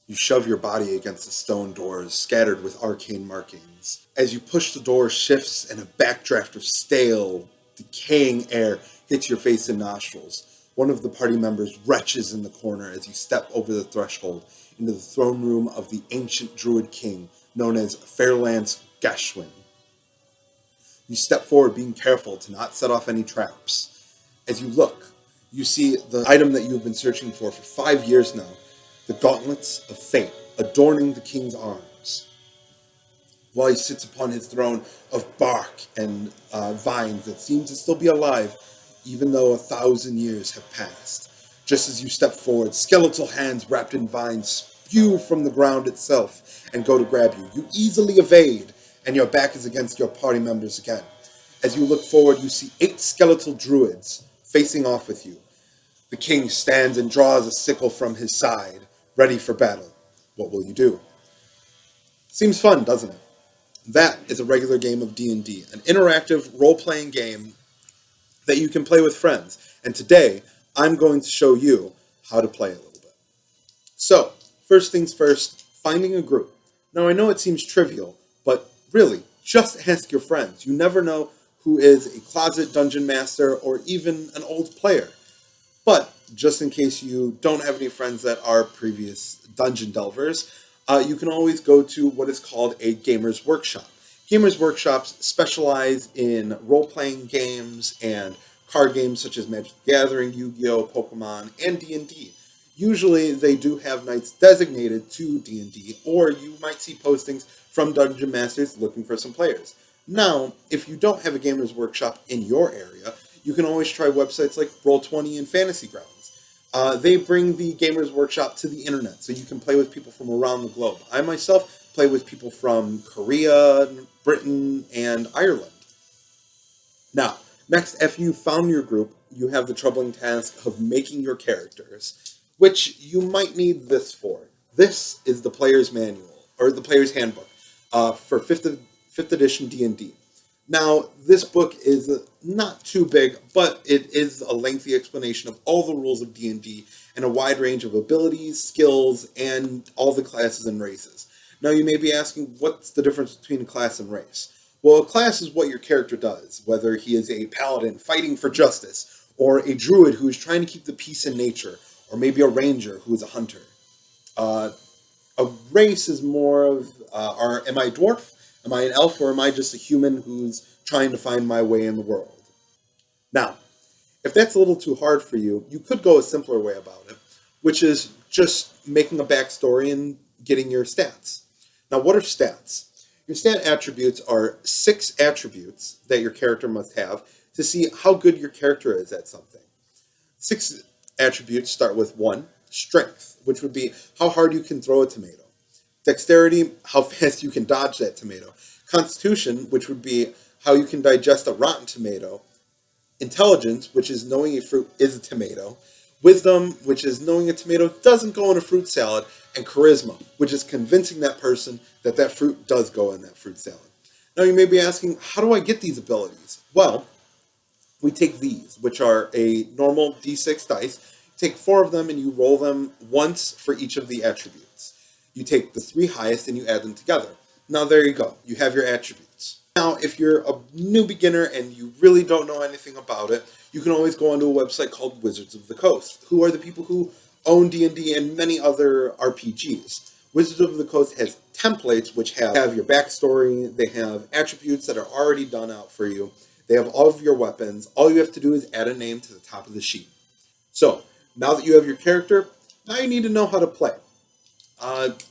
You shove your body against the stone doors, scattered with arcane markings. As you push, the door shifts, and a backdraft of stale, decaying air hits your face and nostrils. One of the party members retches in the corner as you step over the threshold into the throne room of the ancient druid king, known as Fairlance Gashwin. You step forward, being careful to not set off any traps. As you look, you see the item that you have been searching for 5 years now, the gauntlets of fate, adorning the king's arms, while he sits upon his throne of bark and vines that seem to still be alive, even though 1,000 years have passed. Just as you step forward, skeletal hands wrapped in vines spew from the ground itself and go to grab you. You easily evade, and your back is against your party members again. As you look forward, you see 8 skeletal druids facing off with you. The king stands and draws a sickle from his side, ready for battle. What will you do? Seems fun, doesn't it? That is a regular game of D&D, an interactive role-playing game that you can play with friends. And today, I'm going to show you how to play a little bit. So, first things first, finding a group. Now, I know it seems trivial, but really, just ask your friends. You never know who is a closet dungeon master or even an old player. But just in case you don't have any friends that are previous dungeon delvers, you can always go to what is called a gamer's workshop. Gamers workshops specialize in role-playing games and card games such as Magic the Gathering, Yu-Gi-Oh!, Pokemon, and D&D. Usually they do have nights designated to D&D, or you might see postings from dungeon masters looking for some players. Now, if you don't have a gamer's workshop in your area, you can always try websites like Roll20 and Fantasy Grounds. They bring the Gamers Workshop to the internet, so you can play with people from around the globe. I myself play with people from Korea, Britain, and Ireland. Now, next, after you found your group, you have the troubling task of making your characters, which you might need this for. This is the player's manual, or the player's handbook, for 5th edition D&D. Now, this book is not too big, but it is a lengthy explanation of all the rules of D&D and a wide range of abilities, skills, and all the classes and races. Now, you may be asking, what's the difference between a class and race? Well, a class is what your character does, whether he is a paladin fighting for justice, or a druid who is trying to keep the peace in nature, or maybe a ranger who is a hunter. A race is more of, am I a dwarf? Am I an elf, or am I just a human who's trying to find my way in the world? Now, if that's a little too hard for you, you could go a simpler way about it, which is just making a backstory and getting your stats. Now, what are stats? Your stat attributes are 6 attributes that your character must have to see how good your character is at something. 6 attributes start with 1, strength, which would be how hard you can throw a tomato. Dexterity, how fast you can dodge that tomato. Constitution, which would be how you can digest a rotten tomato. Intelligence, which is knowing a fruit is a tomato. Wisdom, which is knowing a tomato doesn't go in a fruit salad. And charisma, which is convincing that person that that fruit does go in that fruit salad. Now you may be asking, how do I get these abilities? Well, we take these, which are a normal D6 dice. You take 4 of them and you roll them once for each of the attributes. You take the 3 highest and you add them together. Now there you go. You have your attributes. Now, if you're a new beginner and you really don't know anything about it, you can always go onto a website called Wizards of the Coast, who are the people who own D&D and many other RPGs. Wizards of the Coast has templates which have your backstory, they have attributes that are already done out for you, they have all of your weapons. All you have to do is add a name to the top of the sheet. So, now that you have your character, now you need to know how to play.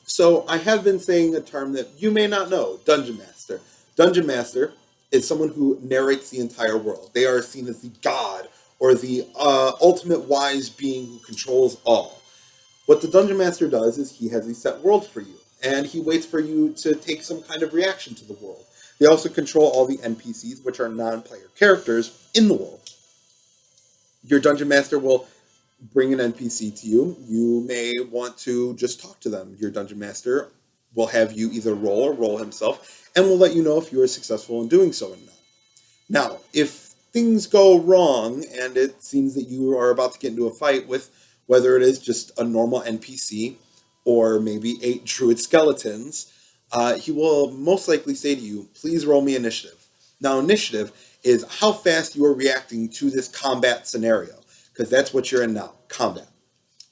So I have been saying a term that you may not know, Dungeon Master. Dungeon Master is someone who narrates the entire world. They are seen as the god or the ultimate wise being who controls all. What the Dungeon Master does is he has a set world for you, and he waits for you to take some kind of reaction to the world. They also control all the NPCs, which are non-player characters, in the world. Your Dungeon Master will bring an NPC to you. You may want to just talk to them. Your Dungeon Master will have you either roll or roll himself, and will let you know if you are successful in doing so or not. Now, if things go wrong, and it seems that you are about to get into a fight with whether it is just a normal NPC, or maybe 8 druid skeletons, he will most likely say to you, please roll me initiative. Now, initiative is how fast you are reacting to this combat scenario, because that's what you're in now, combat.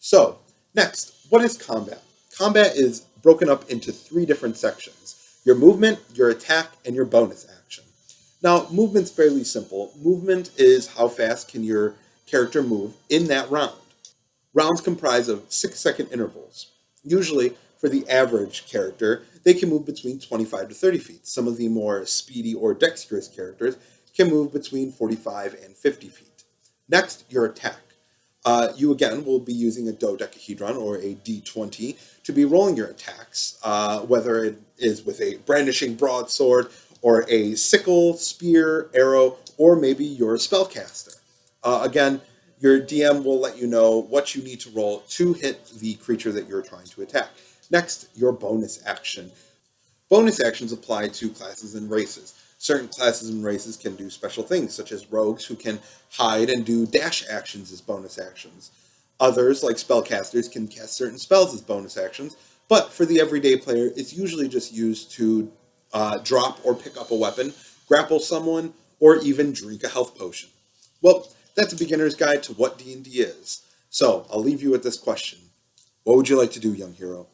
So, next, what is combat? Combat is broken up into 3 different sections: your movement, your attack, and your bonus action. Now, movement's fairly simple. Movement is how fast can your character move in that round. Rounds comprise of 6-second intervals. Usually, for the average character, they can move between 25 to 30 feet. Some of the more speedy or dexterous characters can move between 45 and 50 feet. Next, your attack. You again will be using a dodecahedron or a d20 to be rolling your attacks, whether it is with a brandishing broadsword or a sickle, spear, arrow, or maybe you're a spellcaster. Again, your DM will let you know what you need to roll to hit the creature that you're trying to attack. Next, your bonus action. Bonus actions apply to classes and races. Certain classes and races can do special things, such as rogues who can hide and do dash actions as bonus actions. Others, like spellcasters, can cast certain spells as bonus actions, but for the everyday player, it's usually just used to drop or pick up a weapon, grapple someone, or even drink a health potion. Well, that's a beginner's guide to what D&D is. So, I'll leave you with this question. What would you like to do, young hero?